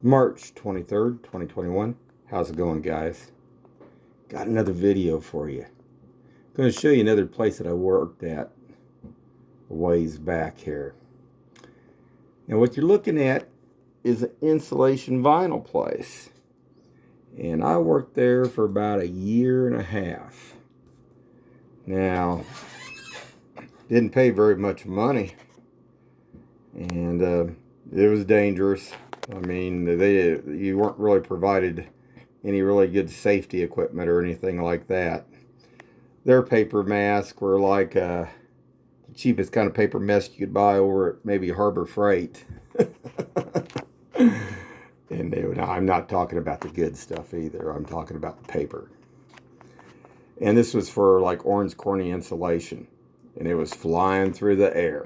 March 23rd, 2021. How's it going, guys? Got another video for you. I'm going to show you another place that I worked at a ways back here. Now, what you're looking at is an insulation vinyl place. And I worked there for about a year and a half. Now, didn't pay very much money. And it was dangerous. I mean, you weren't really provided any really good safety equipment or anything like that. Their paper masks were like the cheapest kind of paper mask you could buy over at maybe Harbor Freight. And I'm not talking about the good stuff either. I'm talking about the paper. And this was for like orange corny insulation. And it was flying through the air.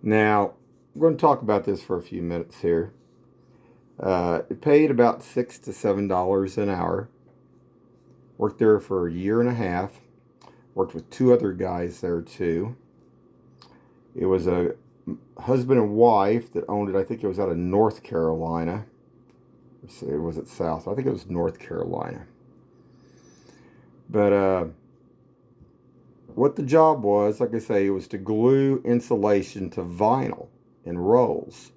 Now, we're going to talk about this for a few minutes here. It paid about $6 to $7 an hour. Worked there for a year and a half. Worked with two other guys there too. It was a husband and wife that owned it. I think it was out of North Carolina. Or was it South? I think it was North Carolina. But what the job was, like I say, it was to glue insulation to vinyl in rolls.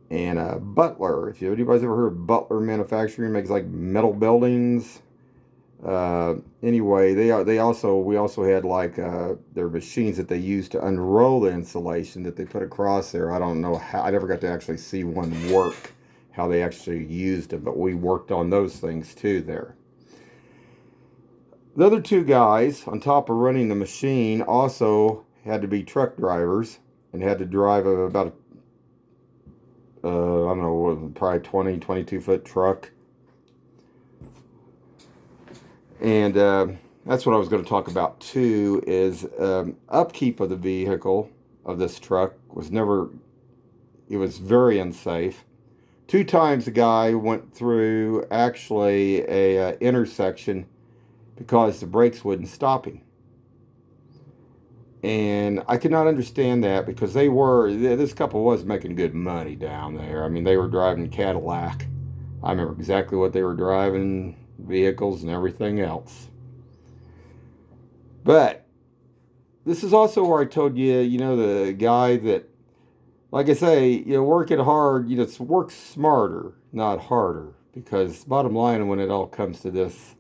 And Butler, if anybody's ever heard of Butler Manufacturing, makes like metal buildings. Anyway, we also had like their machines that they used to unroll the insulation that they put across there. I don't know how, I never got to actually see one work, how they actually used them, but we worked on those things too there. The other two guys, on top of running the machine, also had to be truck drivers and had to drive about I don't know, probably 20, 22-foot truck. And that's what I was going to talk about too, is upkeep of the vehicle, of this truck, it was very unsafe. Two times the guy went through actually a intersection because the brakes wouldn't stop him. And I could not understand that because this couple was making good money down there. I mean, they were driving Cadillac. I remember exactly what they were driving, vehicles and everything else. But this is also where I told you, the guy that, like I say, working hard, it's work smarter, not harder. Because bottom line, when it all comes to this,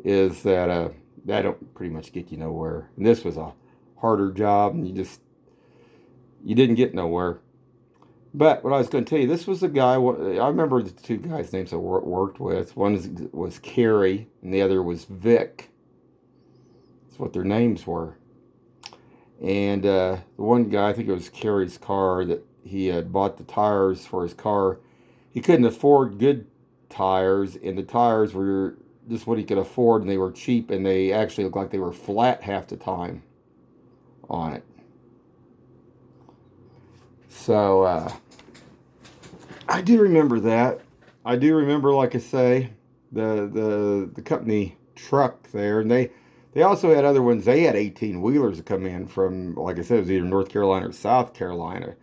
is that that don't pretty much get you nowhere. And this was a harder job, and you didn't get nowhere. But what I was going to tell you, this was a guy. I remember the two guys' names I worked with. One was Kerry, and the other was Vic. That's what their names were. And the one guy, I think it was Kerry's car, that he had bought the tires for his car. He couldn't afford good tires, and the tires were just what he could afford, and they were cheap, and they actually looked like they were flat half the time on it. So I do remember that. I do remember, like I say, the company truck there, and they also had other ones. They had 18-wheelers that come in from, like I said, it was either North Carolina or South Carolina.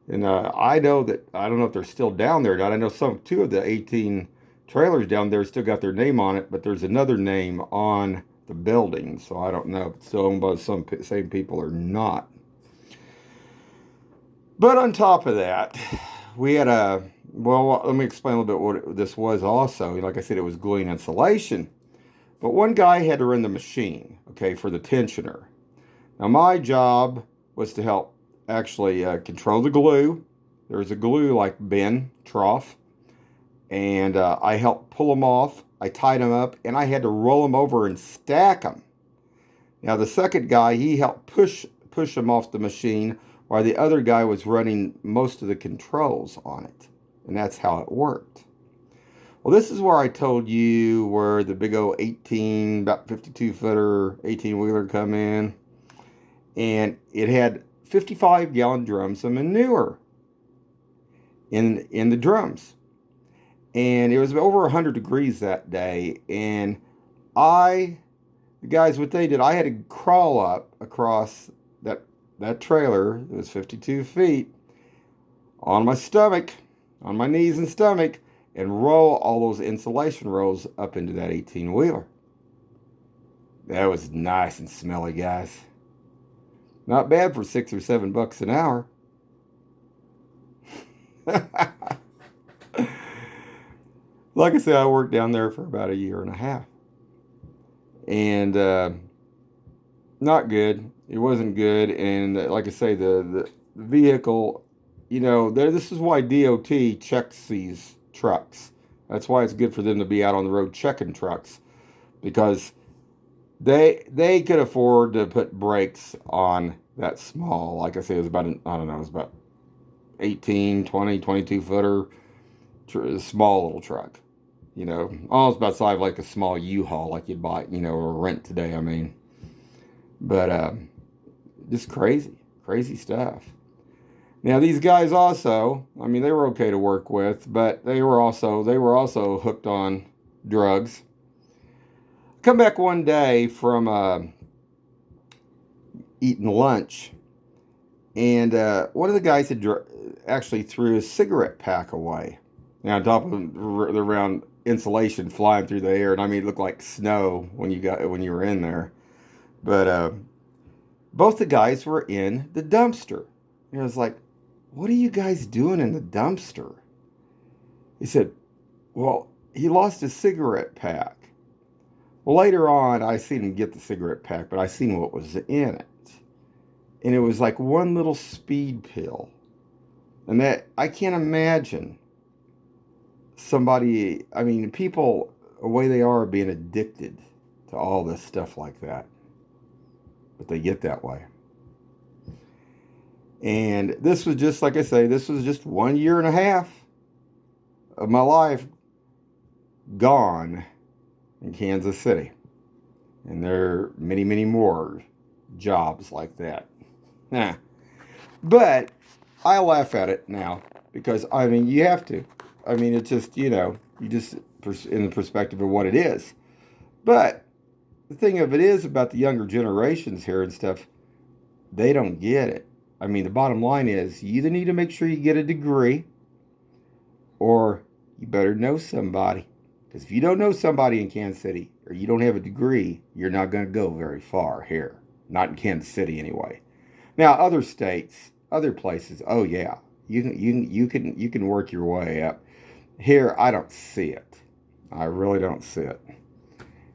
And I know that, I don't know if they're still down there or not. I know two of the 18 trailers down there still got their name on it, but there's another name on the building, so I don't know if it's still owned by some same people or not. But on top of that, we had well, let me explain a little bit what this was also. Like I said, it was gluing insulation. But one guy had to run the machine, okay, for the tensioner. Now, my job was to help actually control the glue. There was a glue like bin, trough, and I helped pull them off. I tied them up, and I had to roll them over and stack them. Now, the second guy, he helped push them off the machine, while the other guy was running most of the controls on it. And that's how it worked. Well, this is where I told you where the big old 18, about 52-footer, 18-wheeler come in. And it had 55-gallon drums of manure in the drums. And it was over 100 degrees that day. And the guys, what they did, I had to crawl up across that trailer. It was 52 feet on my stomach. on my knees and stomach and roll all those insulation rolls up into that 18-wheeler. That was nice and smelly, guys. Not bad for $6 or $7 an hour. Like I said, I worked down there for about a year and a half. And not good. It wasn't good. And like I say, the vehicle, this is why DOT checks these trucks. That's why it's good for them to be out on the road checking trucks, because they could afford to put brakes on that small. Like I say, it was about, I don't know, it was about 18, 20, 22 footer, small little truck. Almost about the size of like a small U-Haul, like you'd buy, or rent today, I mean. But just crazy stuff. Now these guys also, I mean, they were okay to work with, but they were also hooked on drugs. Come back one day from eating lunch, and one of the guys had actually threw his cigarette pack away. Now on top of the round insulation flying through the air, and I mean, it looked like snow when you were in there. But both the guys were in the dumpster. And I was like, "What are you guys doing in the dumpster?" He said, "Well, he lost his cigarette pack." Well, later on, I seen him get the cigarette pack, but I seen what was in it, and it was like one little speed pill, and that I can't imagine somebody. I mean, people the way they are being addicted to all this stuff like that. But they get that way. And this was just, like I say, this was just 1 year and a half of my life gone in Kansas City. And there are many, many more jobs like that. But I laugh at it now because, I mean, you have to. I mean, it's just, you just in the perspective of what it is. But the thing of it is about the younger generations here and stuff, they don't get it. I mean, the bottom line is you either need to make sure you get a degree or you better know somebody. Because if you don't know somebody in Kansas City or you don't have a degree, you're not going to go very far here. Not in Kansas City anyway. Now, other states, other places, oh yeah, you can work your way up. Here, I don't see it. I really don't see it.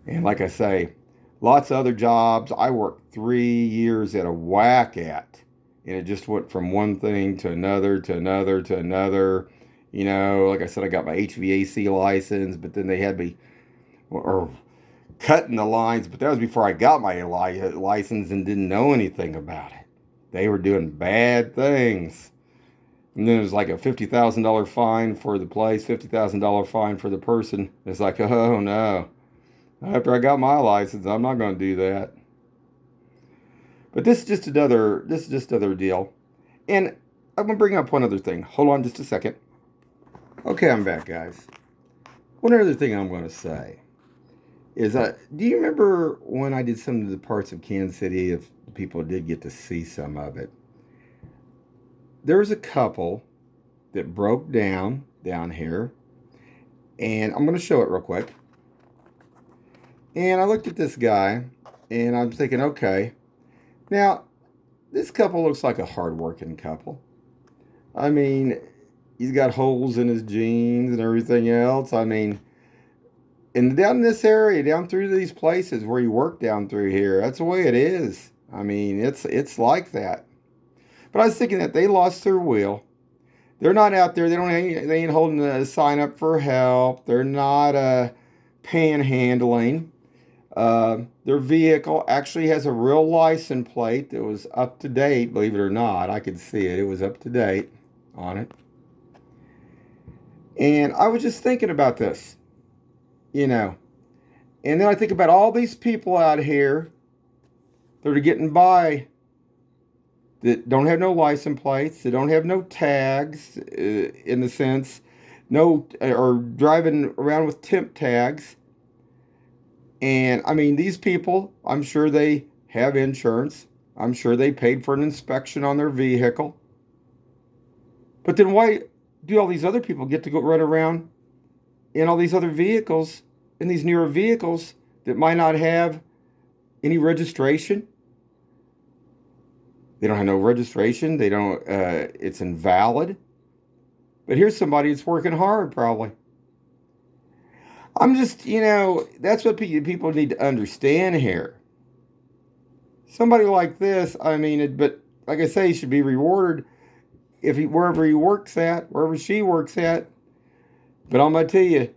And like I say, lots of other jobs I worked 3 years at a whack at. And it just went from one thing to another, to another, to another. Like I said, I got my HVAC license, but then they had me or cutting the lines. But that was before I got my license and didn't know anything about it. They were doing bad things. And then it was like a $50,000 fine for the place, $50,000 fine for the person. It's like, oh no. After I got my license, I'm not going to do that. But this is just another deal. And I'm going to bring up one other thing. Hold on just a second. Okay, I'm back, guys. One other thing I'm going to say is, do you remember when I did some of the parts of Kansas City, if people did get to see some of it? There was a couple that broke down here. And I'm going to show it real quick. And I looked at this guy, and I'm thinking, okay, now, this couple looks like a hard-working couple. I mean, he's got holes in his jeans and everything else. I mean, and down in this area, down through these places where you work down through here, that's the way it is. I mean, it's like that. But I was thinking that they lost their wheel. They're not out there. They ain't holding a sign up for help. They're not panhandling. Their vehicle actually has a real license plate that was up to date, believe it or not. I could see it. It was up to date on it. And I was just thinking about this, And then I think about all these people out here that are getting by that don't have no license plates, that don't have no tags, in the sense, or driving around with temp tags. And I mean, these people, I'm sure they have insurance. I'm sure they paid for an inspection on their vehicle. But then why do all these other people get to go run around in all these other vehicles, in these newer vehicles that might not have any registration? They don't have no registration. They don't, it's invalid. But here's somebody that's working hard, probably. I'm just, that's what people need to understand here. Somebody like this, I mean, but like I say, he should be rewarded if wherever he works at, wherever she works at. But I'm gonna tell you,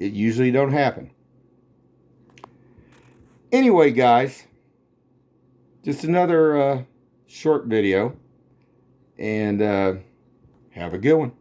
it usually don't happen. Anyway, guys, just another short video, and have a good one.